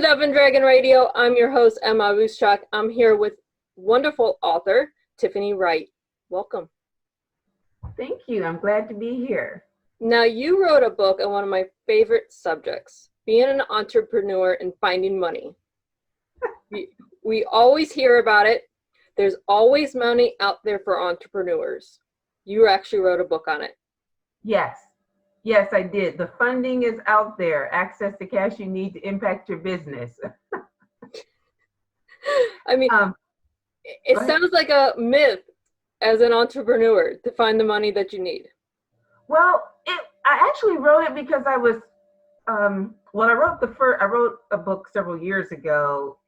to Dove and Dragon Radio. I'm your host, M.L.Ruscsak. I'm here with wonderful author, Tiffany Wright. Welcome. Thank you. I'm glad to be here. Now, you wrote a book on one of my favorite subjects, being an entrepreneur and finding money. We always hear about it. There's always money out there for entrepreneurs. You actually wrote a book on it. Yes, I did. The funding is out there. Access the cash you need to impact your business. I mean, it sounds like a myth as an entrepreneur to find the money that you need. Well, I actually wrote it because I was, I wrote a book several years ago,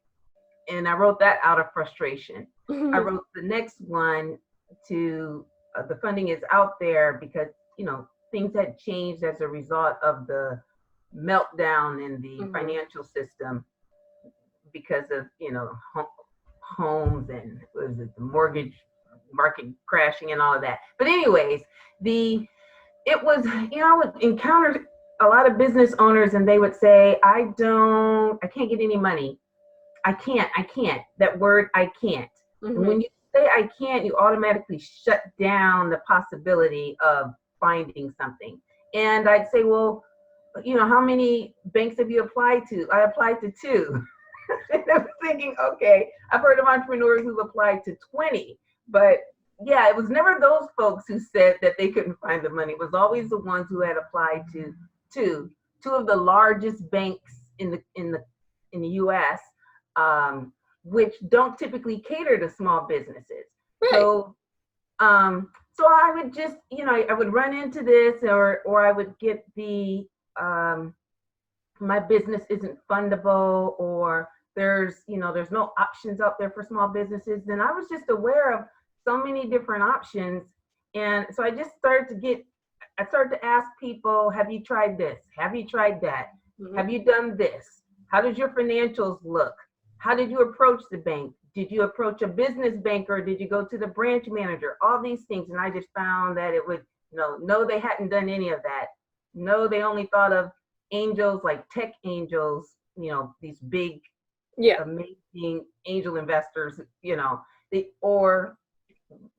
and I wrote that out of frustration. I wrote the next one to, the funding is out there because, things had changed as a result of the meltdown in the financial system because of, homes and the mortgage market crashing and all of that. But anyways, I would encounter a lot of business owners and they would say, I can't get any money. I can't. That word, I can't. And when you say I can't, you automatically shut down the possibility of finding something. And I'd say, well, how many banks have you applied to? I applied to 2. And I was thinking, okay, I've heard of entrepreneurs who've applied to 20, but yeah, it was never those folks who said that they couldn't find the money. It was always the ones who had applied to two of the largest banks in the U.S., which don't typically cater to small businesses. Right. So I would just, I would run into this, or I would get the my business isn't fundable, or there's no options out there for small businesses. Then I was just aware of so many different options. And so I just started to ask people, have you tried this? Have you tried that? Have you done this? How does your financials look? How did you approach the bank? Did you approach a business banker? Did you go to the branch manager? All these things. And I just found that it would, no, they hadn't done any of that. No, they only thought of angels, like tech angels, these big, amazing angel investors, or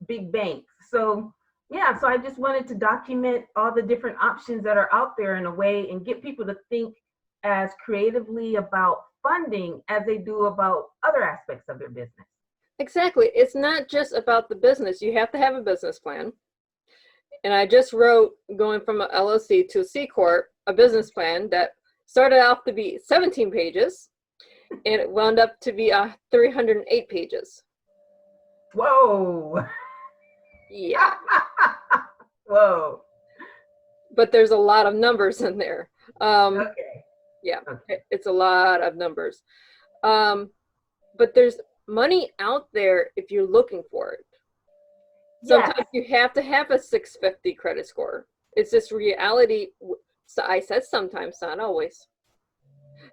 big banks. So I just wanted to document all the different options that are out there in a way and get people to think as creatively about funding as they do about other aspects of their business. Exactly. It's not just about the business. You have to have a business plan. And I just wrote, going from an LLC to a C Corp, a business plan that started off to be 17 pages, and it wound up to be 308 pages. Whoa. Yeah. Whoa. But there's a lot of numbers in there. Okay. Yeah, it's a lot of numbers. But there's money out there if you're looking for it. Sometimes you have to have a 650 credit score. It's just reality. So I said sometimes, not always.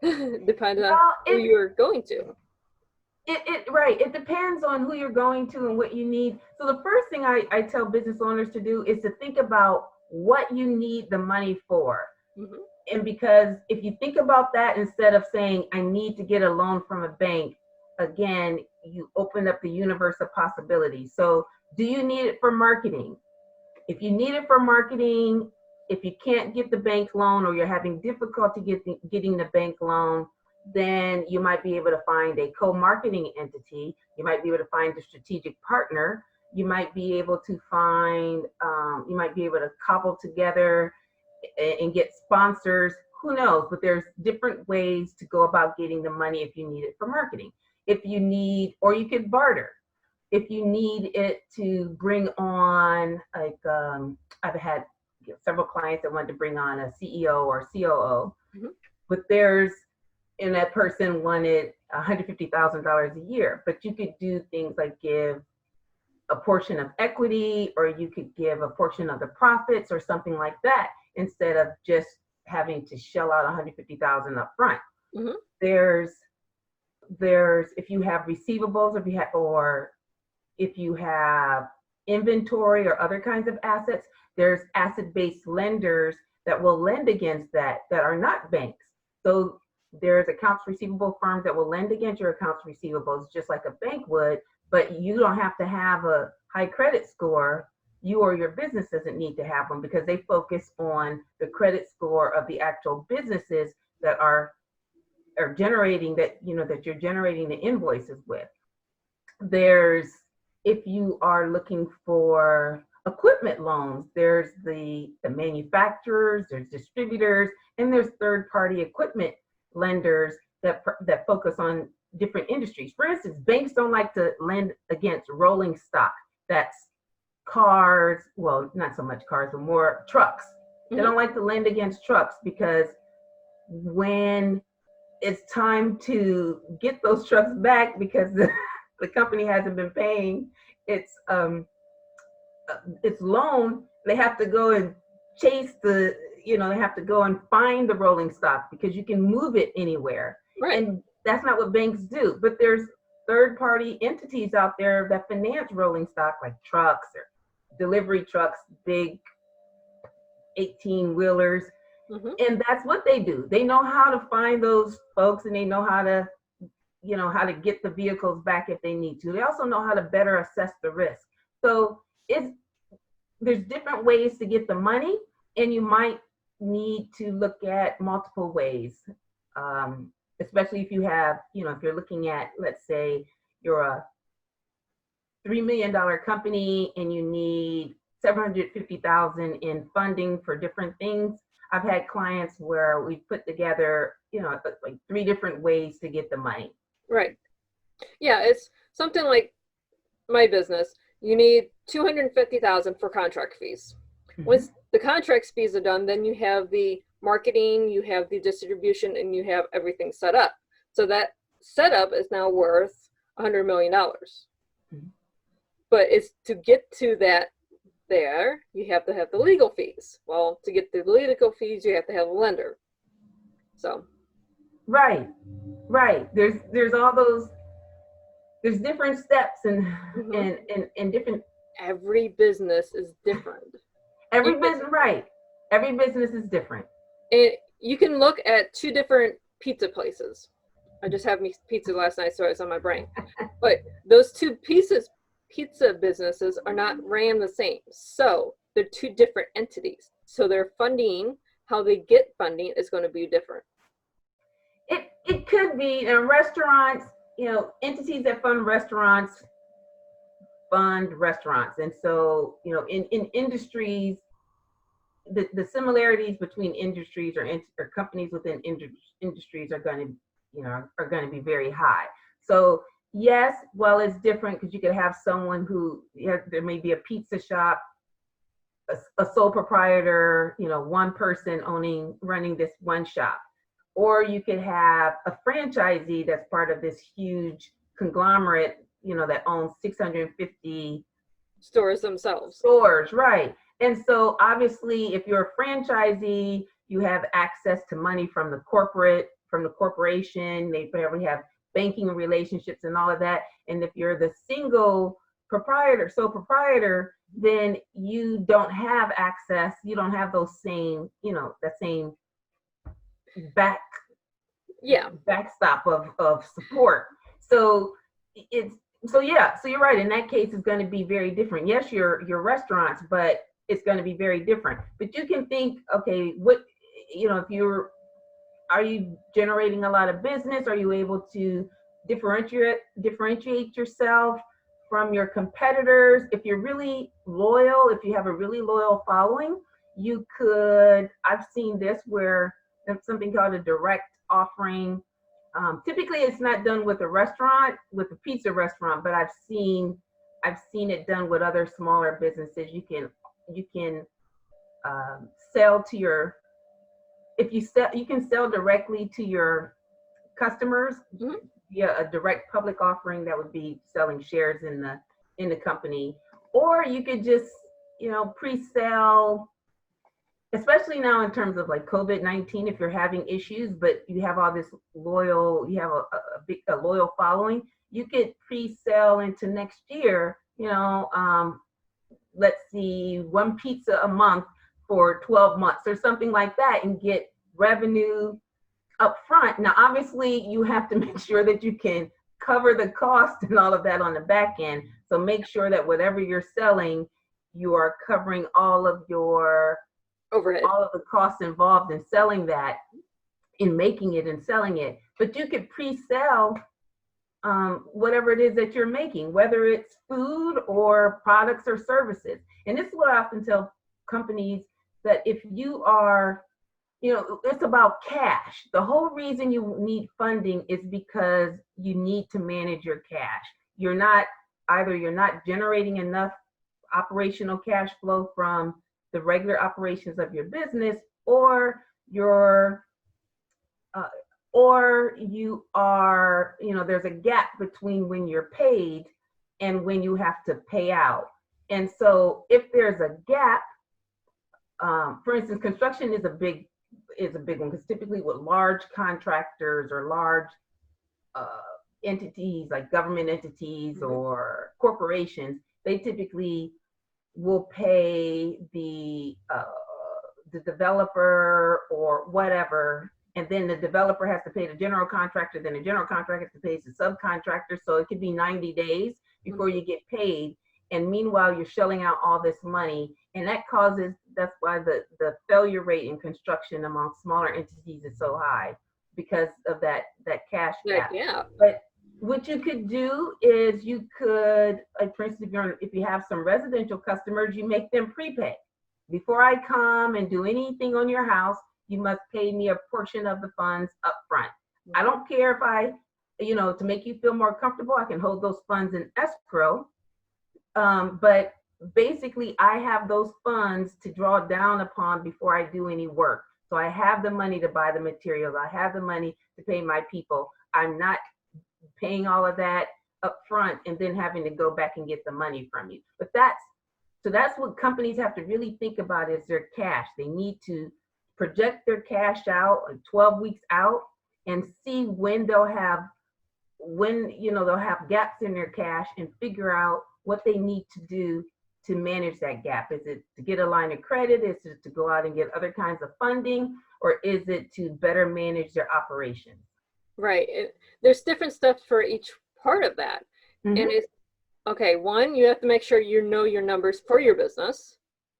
Depends on who you're going to. It depends on who you're going to and what you need. So the first thing I tell business owners to do is to think about what you need the money for. And because if you think about that instead of saying, I need to get a loan from a bank, again, you open up the universe of possibilities. So do you need it for marketing? If you need it for marketing, if you can't get the bank loan or you're having difficulty getting the bank loan, then you might be able to find a co-marketing entity. You might be able to find a strategic partner. You might be able to cobble together and get sponsors. Who knows? But there's different ways to go about getting the money if you need it for marketing. Or you could barter. If you need it to bring on, I've had several clients that wanted to bring on a CEO or COO, but that person wanted $150,000 a year. But you could do things like give a portion of equity, or you could give a portion of the profits or something like that, instead of just having to shell out $150,000 up front. There's if you have receivables, if you have inventory or other kinds of assets, there's asset-based lenders that will lend against that are not banks. So There's accounts receivable firms that will lend against your accounts receivables just like a bank would, but you don't have to have a high credit score. You or your business doesn't need to have them because they focus on the credit score of the actual businesses that are generating that, that you're generating the invoices with. There's, if you are looking for equipment loans, there's the manufacturers, there's distributors, and there's third-party equipment lenders that focus on different industries. For instance, banks don't like to lend against rolling stock. That's cars, well, not so much cars, but more trucks. Mm-hmm. They don't like to lend against trucks because when it's time to get those trucks back because the company hasn't been paying its loan, they have to go and chase they have to go and find the rolling stock because you can move it anywhere. Right. And that's not what banks do. But there's third-party entities out there that finance rolling stock, like trucks or delivery trucks, big 18-wheelers. Mm-hmm. And that's what they do. They know how to find those folks, and they know how to, how to get the vehicles back if they need to. They also know how to better assess the risk. So there's different ways to get the money, and you might need to look at multiple ways, especially if you have, if you're looking at, let's say you're a $3 million company and you need $750,000 in funding for different things. I've had clients where we put together, like 3 different ways to get the money. Right. Yeah, it's something like my business. You need $250,000 for contract fees. Mm-hmm. Once the contract fees are done, then you have the marketing, you have the distribution, and you have everything set up. So that setup is now worth $100 million. Mm-hmm. But it's to get to that there, you have to have the legal fees. Well, to get the legal fees, you have to have a lender. So. Right. There's all those. There's different steps and mm-hmm. and different. Every business is different. Every business is different. And you can look at 2 different pizza places. I just had me pizza last night, so it's on my brain. But those 2 pizza businesses are not ran the same. So they're 2 different entities. So their funding, how they get funding, is going to be different. It could be restaurants, entities that fund restaurants. And so, in industries, the similarities between industries or companies within industries are going to be very high. So yes, well, it's different because you could have someone who, there may be a pizza shop, a sole proprietor, one person running this one shop. Or you could have a franchisee that's part of this huge conglomerate, that owns 650 stores themselves. Stores, right. And so obviously, if you're a franchisee, you have access to money from the corporation. They probably have banking relationships and all of that. And if you're the sole proprietor, then you don't have access. You don't have those same, that same backstop of support. So you're right. In that case, it's going to be very different. Yes, your restaurants, but it's going to be very different. But you can think, okay, are you generating a lot of business? Are you able to differentiate yourself from your competitors? If you're really loyal, if you have a really loyal following, I've seen this where there's something called a direct offering. Typically it's not done with a pizza restaurant, but I've seen it done with other smaller businesses. You can sell to you can sell directly to your customers mm-hmm. via a direct public offering. That would be selling shares in the company, or you could just pre-sell. Especially now in terms of like COVID-19, if you're having issues, but you have all this you have a loyal following, you could pre-sell into next year, let's see, 1 pizza a month for 12 months or something like that, and get revenue up front. Now, obviously, you have to make sure that you can cover the cost and all of that on the back end. So make sure that whatever you're selling, you are covering all of overhead. all of the costs involved in selling that, in making it and selling it. But you could pre-sell whatever it is that you're making, whether it's food or products or services. And this is what I often tell companies, that if you are, it's about cash. The whole reason you need funding is because you need to manage your cash. You're not generating enough operational cash flow from the regular operations of your business, or you're or you are, there's a gap between when you're paid and when you have to pay out. And so if there's a gap, for instance, construction is a big one, because typically with large contractors or large entities like government entities or corporations, they typically will pay the developer or whatever, and then the developer has to pay the general contractor, then the general contractor has to pay the subcontractor. So it could be 90 days before you get paid. And meanwhile, you're shelling out all this money. And that's why the failure rate in construction among smaller entities is so high, because of that cash gap. Yeah. But what you could do is you could, like, for instance, if you have some residential customers, you make them prepay. Before I come and do anything on your house, you must pay me a portion of the funds up front. I don't care if to make you feel more comfortable, I can hold those funds in escrow. But basically, I have those funds to draw down upon before I do any work. So I have the money to buy the materials. I have the money to pay my people. I'm not paying all of that up front and then having to go back and get the money from you. But that's what companies have to really think about, is their cash. They need to project their cash out like 12 weeks out and see when they'll have gaps in their cash, and figure out what they need to do to manage that gap. Is it to get a line of credit? Is it to go out and get other kinds of funding? Or is it to better manage their operations? Right. There's different steps for each part of that. And it's, okay, one, you have to make sure you know your numbers for your business.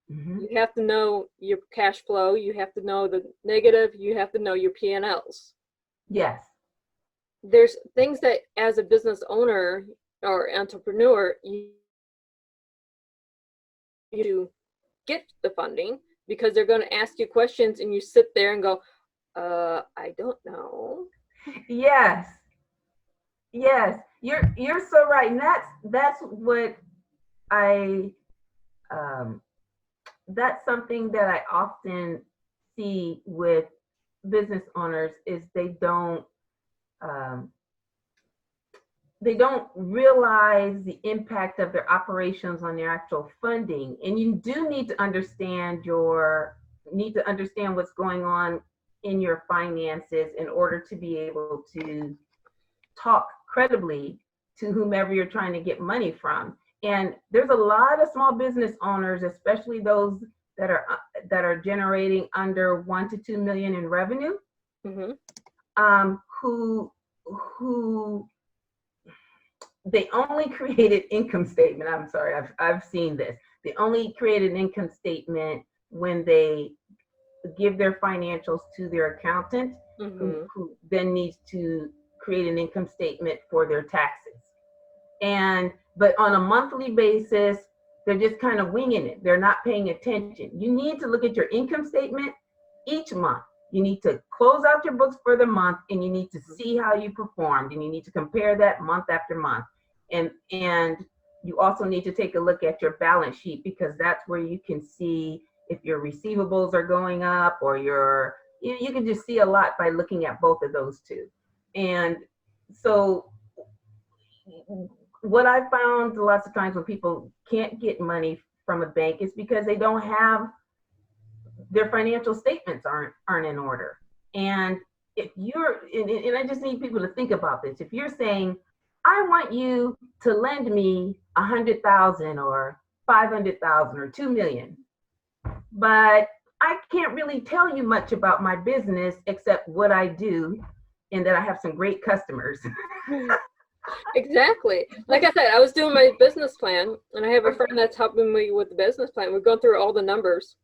You have to know your cash flow. You have to know the negative. You have to know your P&Ls. Yes. There's things that as a business owner or entrepreneur, you get the funding, because they're going to ask you questions and you sit there and go, I don't know. Yes. You're so right. And that's what that's something that I often see with business owners, is they don't realize the impact of their operations on their actual funding. And you do need to understand what's going on in your finances in order to be able to talk credibly to whomever you're trying to get money from. And there's a lot of small business owners, especially those that are generating under 1 to 2 million in revenue, who they only created income statement. I'm sorry, I've seen this. They only create an income statement when they give their financials to their accountant, who then needs to create an income statement for their taxes. But on a monthly basis, they're just kind of winging it. They're not paying attention. You need to look at your income statement each month. You need to close out your books for the month, and you need to see how you performed, and you need to compare that month after month. And you also need to take a look at your balance sheet, because that's where you can see if your receivables are going up, or you can just see a lot by looking at both of those two. And so what I found lots of times when people can't get money from a bank is because they don't have, their financial statements aren't in order. And if and I just need people to think about this. If you're saying, I want you to lend me 100,000 or 500,000 or 2 million, but I can't really tell you much about my business except what I do and that I have some great customers. Exactly. Like I said, I was doing my business plan, and I have a friend that's helping me with the business plan. We're going through all the numbers.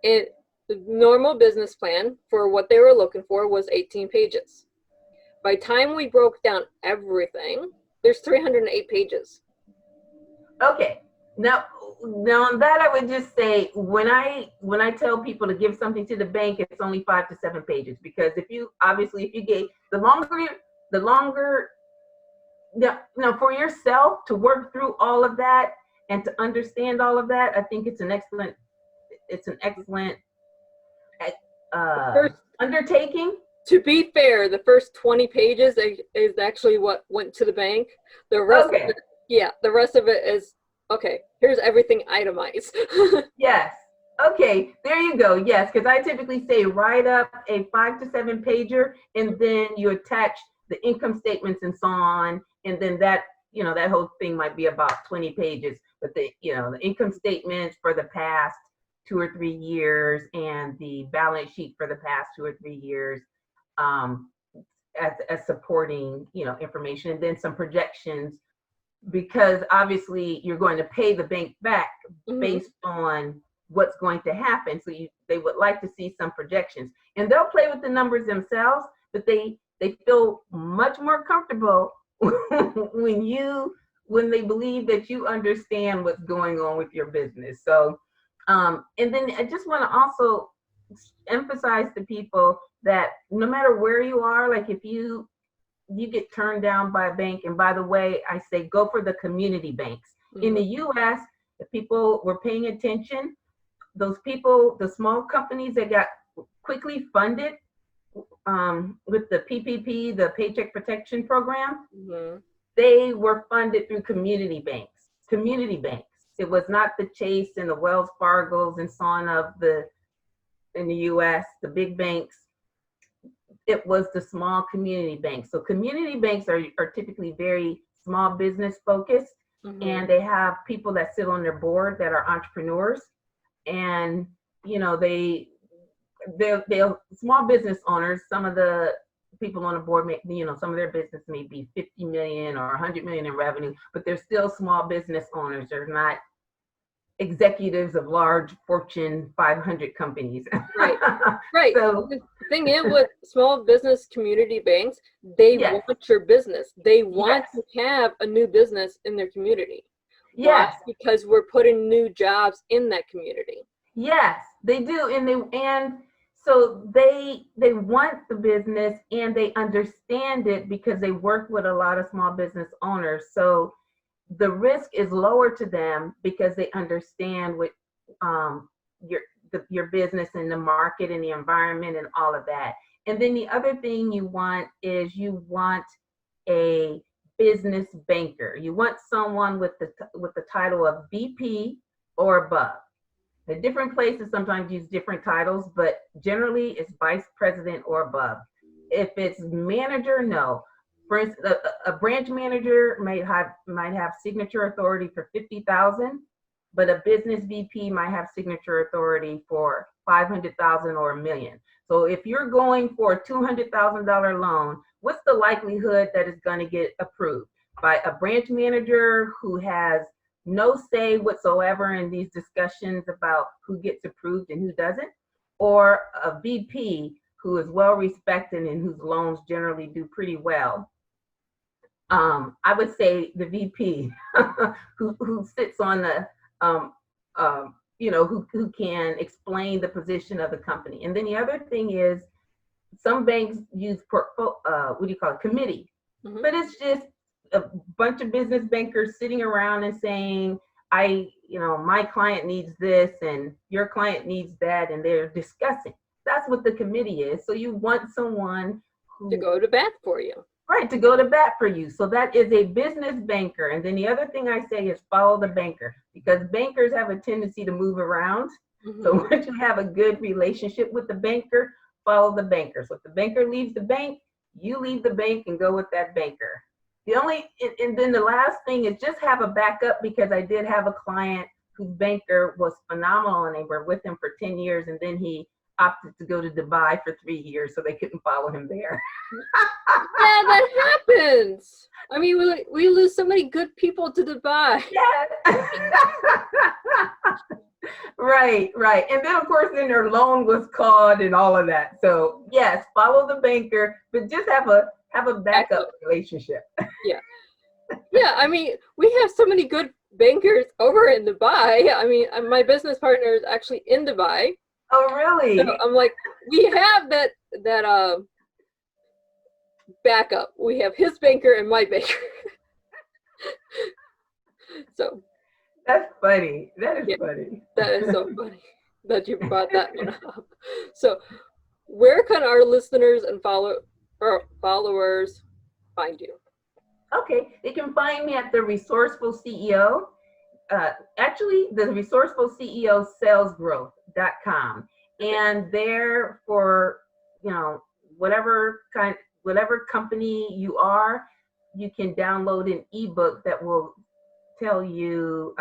It the normal business plan for what they were looking for was 18 pages. By the time we broke down everything, there's 308 pages. Okay. Now on that I would just say when I tell people to give something to the bank, it's only 5 to 7 pages, because if you gave the longer for yourself to work through all of that and to understand all of that, I think it's an excellent First, undertaking. to be fair, the first 20 pages is actually what went to the bank. The rest of Okay. it, yeah, the rest of it is okay. Here's everything itemized. Yes. Okay, there you go. Yes, because I typically say write up a 5 to 7 pager, and then you attach the income statements and so on, and then that whole thing might be about 20 pages. But the income statements for the past 2 or 3 years and the balance sheet for the past 2 or 3 years, um, as supporting information, and then some projections, because obviously you're going to pay the bank back Mhm. based on what's going to happen. So they would like to see some projections, and they'll play with the numbers themselves, but they feel much more comfortable when they believe that you understand what's going on with your business. So, and then I just want to also emphasize to people that no matter where you are, like if you get turned down by a bank. And by the way, I say go for the community banks. In Mhm. the US, if people were paying attention, those people, the small companies that got quickly funded with the PPP, the Paycheck Protection Program, Mhm. they were funded through community banks. Community banks. It was not the Chase and the Wells Fargos and so on in the US, the big banks. It was the small community banks. So community banks are typically very small business focused, Mhm. and they have people that sit on their board that are entrepreneurs, and you know they're small business owners. Some of the people on the board some of their business may be 50 million or 100 million in revenue, but they're still small business owners. They're not executives of large Fortune 500 companies. Right. Right. So The thing is with small business community banks, they yes, want your business. They want yes, to have a new business in their community. Why? yes. Because we're putting new jobs in that community. Yes, they do, and so they want the business and they understand it because they work with a lot of small business owners. So the risk is lower to them because they understand what um, your your business and the market and the environment and all of that. And then the other thing you want a business banker. You want someone with the title of VP or above. The different places sometimes use different titles, but generally it's vice president or above. If it's manager, no. For instance, a branch manager might have signature authority for 50,000, but a business VP might have signature authority for 500,000 or $1 million. So if you're going for a $200,000 loan, what's the likelihood that it's going to get approved by a branch manager who has no say whatsoever in these discussions about who gets approved and who doesn't, or a VP who is well respected and whose loans generally do pretty well? I would say the VP who sits on the who can explain the position of the company. And then the other thing is some banks use what do you call it, committee, Mhm. but it's just a bunch of business bankers sitting around and saying, my client needs this and your client needs that, and they're discussing. That's what the committee is. So you want someone To who, go to bat for you. right, to go to bat for you. So that is a business banker. And then the other thing I say is follow the banker, because bankers have a tendency to move around. So Mhm. once you have a good relationship with the banker, follow the banker. So if the banker leaves the bank, you leave the bank and go with that banker. And then the last thing is just have a backup, because I did have a client whose banker was phenomenal, and they were with him for 10 years, and then he opted to go to Dubai for 3 years, so they couldn't follow him there. Yeah, that happens. I mean, we lose so many good people to Dubai. Yeah. Right. And then, of course, then their loan was called and all of that. So yes, follow the banker, but just have a backup relationship. Yeah. Yeah, I mean, we have so many good bankers over in Dubai. I mean, my business partner is actually in Dubai. Oh, really? So I'm like, we have that backup. We have his banker and my banker. So that's funny. That is funny. That is so funny that you brought that one up. So where can our listeners and followers find you? Okay, they can find me at the Resourceful CEO. Actually, the Resourceful CEO salesgrowth.com. And there, for whatever company you are, you can download an ebook that will tell you,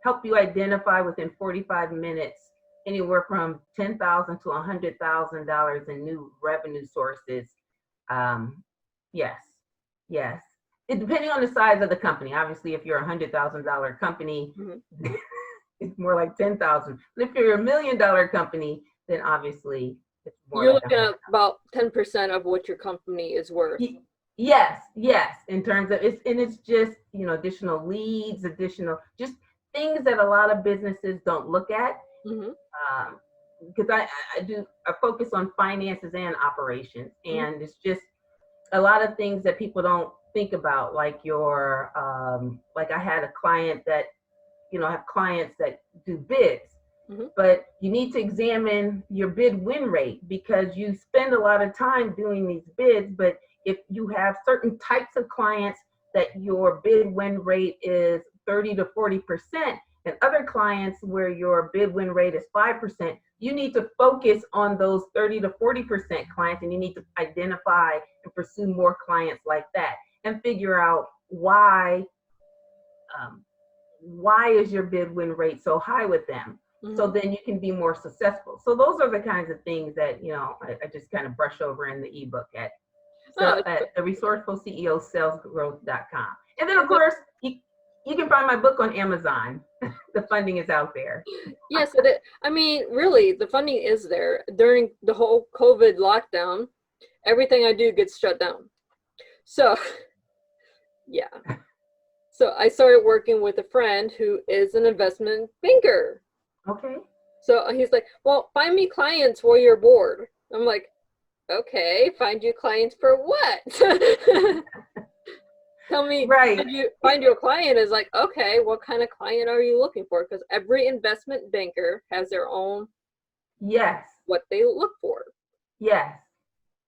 help you identify within 45 minutes anywhere from $10,000 to $100,000 in new revenue sources. Yes. Depending on the size of the company. Obviously, if you're a $100,000 company, mm-hmm. It's more like 10,000. But if you're $1 million company, then obviously it's more. You're looking at about 10% of what your company is worth. Yes. In terms of it's just additional leads, just things that a lot of businesses don't look at. Mm-hmm. Because I focus on finances and operations, and it's just a lot of things that people don't think about, like your like I had a client that have clients that do bids, mm-hmm. but you need to examine your bid win rate, because you spend a lot of time doing these bids, but if you have certain types of clients that your bid win rate is 30 to 40%, and other clients where your bid win rate is 5%, you need to focus on those 30 to 40% clients, and you need to identify and pursue more clients like that and figure out why is your bid win rate so high with them. Mm-hmm. So then you can be more successful. So those are the kinds of things that I just kind of brush over in the ebook at the Resourceful CEO salesgrowth.com. And then of course you can find my book on Amazon. The funding is out there. Yes, I mean, really, the funding is there. During the whole COVID lockdown, everything I do gets shut down. So, yeah. So I started working with a friend who is an investment banker. Okay. So he's like, well, find me clients while you're bored. I'm like, okay, find you clients for what? Tell me, right. Find you a client is like, okay, what kind of client are you looking for? Because every investment banker has their own, what they look for. Yes.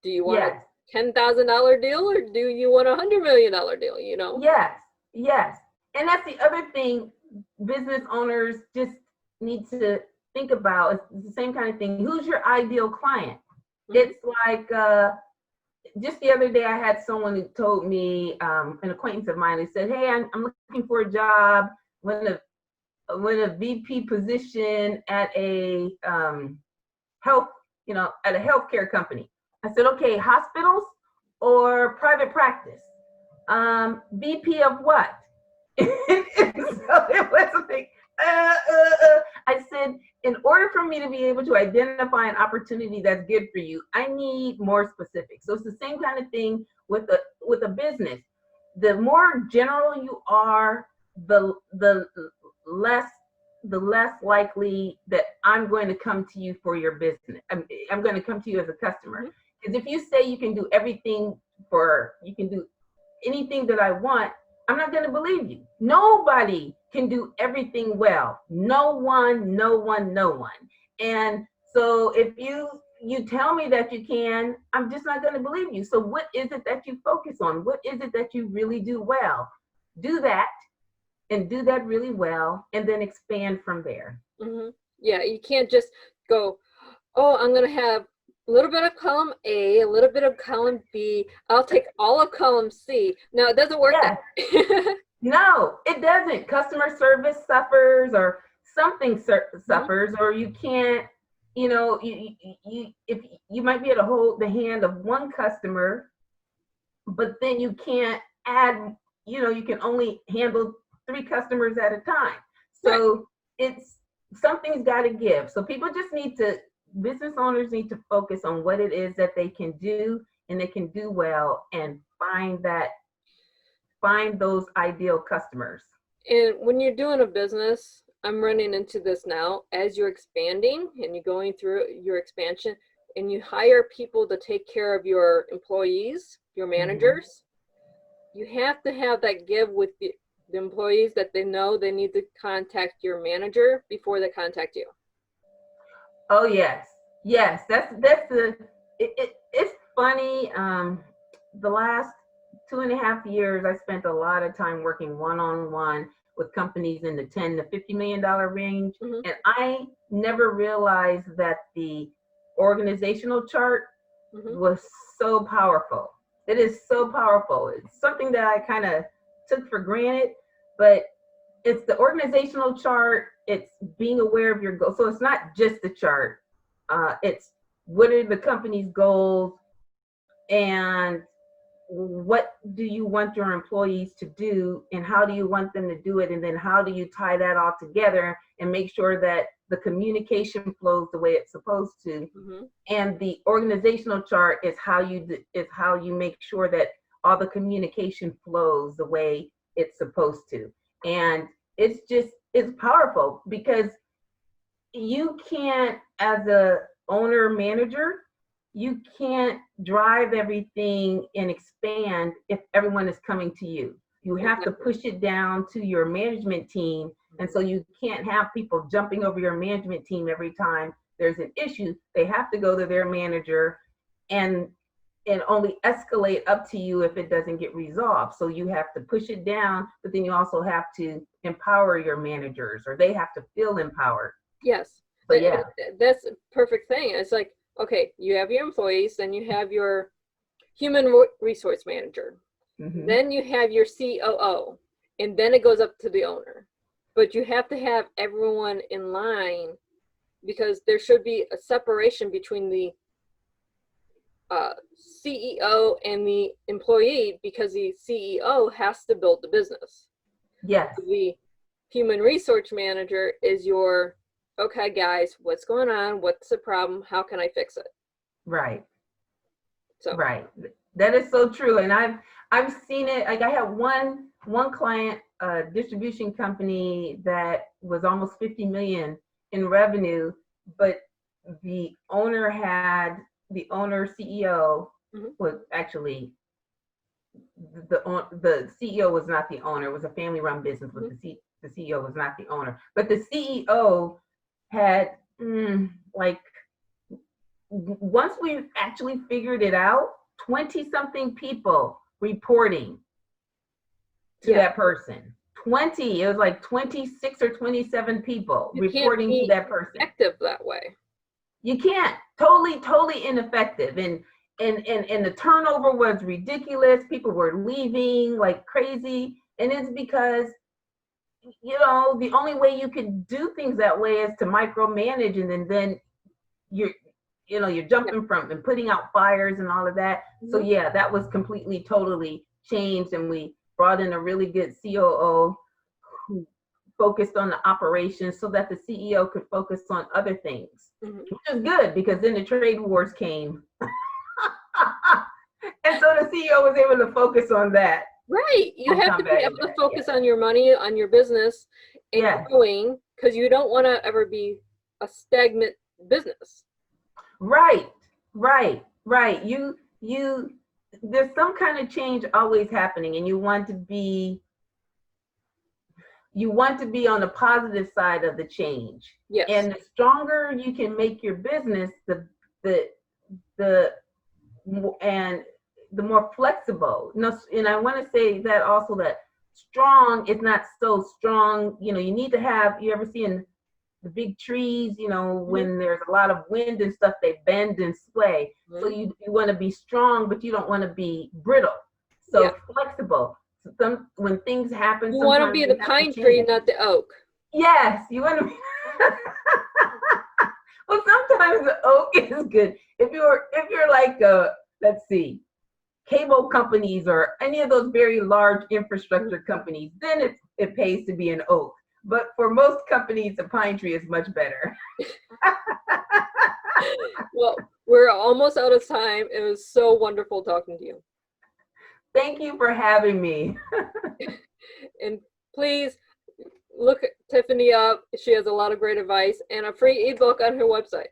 Do you want a $10,000 deal, or do you want a $100 million deal, Yes. And that's the other thing business owners just need to think about. It's the same kind of thing. Who's your ideal client? Mm-hmm. It's like, just the other day, I had someone who told me, an acquaintance of mine, who said, hey, I'm looking for a job, win a VP position at a at a healthcare company. I said, okay, hospitals or private practice? VP of what? So it was like, I said, in order for me to be able to identify an opportunity that's good for you, I need more specific. So it's the same kind of thing with a business. The more general you are, the less likely that I'm going to come to you for your business. I'm going to come to you as a customer. Because if you say you can do anything that I want, I'm not going to believe you. Nobody can do everything well. No one. And so if you tell me that you can, I'm just not going to believe you. So what is it that you focus on? What is it that you really do well? Do that, and do that really well, and then expand from there. Mm-hmm. Yeah, you can't just go, oh, I'm going to have a little bit of column A, a little bit of column B. I'll take all of column C. No, it doesn't work that way. No, it doesn't. Customer service suffers, or something Mhm. suffers, or you can't, if you might be able to hold the hand of one customer, but then you can't add, you can only handle three customers at a time. Right. So it's something's got to give. So people just need to, business owners need to focus on what it is that they can do and they can do well, and find those ideal customers. And when you're doing a business, I'm running into this now as you're expanding and you're going through your expansion and you hire people to take care of your employees, your Mm-hmm. managers, you have to have that give with the employees that they know they need to contact your manager before they contact you. Oh yes, yes. It's funny. The last 2.5 years, I spent a lot of time working one on one with companies in the $10 to $50 million range, Mm-hmm. and I never realized that the organizational chart Mm-hmm. was so powerful. It is so powerful. It's something that I kind of took for granted, but it's the organizational chart. It's being aware of your goals. So it's not just the chart. It's what are the company's goals, and what do you want your employees to do, and how do you want them to do it, and then how do you tie that all together and make sure that the communication flows the way it's supposed to. Mm-hmm. And the organizational chart is how you make sure that all the communication flows the way it's supposed to. And it's powerful, because you can't, as a owner manager, you can't drive everything and expand if everyone is coming to you. You have to Exactly. push it down to your management team. And so you can't have people jumping over your management team every time there's an issue. They have to go to their manager, and only escalate up to you if it doesn't get resolved. So you have to push it down, but then you also have to empower your managers, or they have to feel empowered. Yes. So yeah. That's a perfect thing. It's like, okay, you have your employees, then you have your human resource manager, Mm-hmm. then you have your COO, and then it goes up to the owner. But you have to have everyone in line because there should be a separation between the CEO and the employee because the CEO has to build the business. Yes. The human resource manager is your, okay, guys, what's going on? What's the problem? How can I fix it? Right. So, Right. That is so true. And I've seen it. Like, I had one client, a distribution company that was almost 50 million in revenue, but the owner CEO mm-hmm, was actually the CEO was not the owner. It was a family run business, but mm-hmm, the CEO was not the owner. But the CEO had, like, once we actually figured it out, 20 something people reporting to yeah, that person. 20, it was like 26 or 27 people you can't reporting to be that person. effective that way. You can't. Totally ineffective. And the turnover was ridiculous. People were leaving like crazy. And it's because, the only way you can do things that way is to micromanage, and then you're you're Yeah. jumping from and putting out fires and all of that. So Mm-hmm. yeah, that was completely totally changed, and we brought in a really good COO who focused on the operations so that the CEO could focus on other things, Mm-hmm. which is good, because then the trade wars came. And so the CEO was able to focus on that, Right. You on have to be combating able to that. Yeah. focus on your money, on your business, and Yeah. growing because you don't want to ever be a stagnant business. Right. Right. You there's some kind of change always happening, and you want to be on the positive side of the change. Yes. And the stronger you can make your business, the the and the more flexible. And I want to say that also, that strong is not so strong. You need to have, you ever seen the big trees, Mm-hmm. when there's a lot of wind and stuff, they bend and sway. So Mm-hmm. you want to be strong, but you don't want to be brittle. Yeah. So flexible. when things happen, You want to be the pine tree, not the oak. Yes, you want to be. Well, sometimes the oak is good. If you're like let's see, cable companies or any of those very large infrastructure companies, then it pays to be an oak. But for most companies, a pine tree is much better. Well, we're almost out of time. It was so wonderful talking to you. Thank you for having me. And please look Tiffany up. She has a lot of great advice and a free ebook on her website.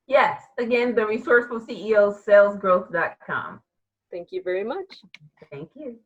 Yes, again, the resourceful CEO salesgrowth.com. Thank you very much. Thank you.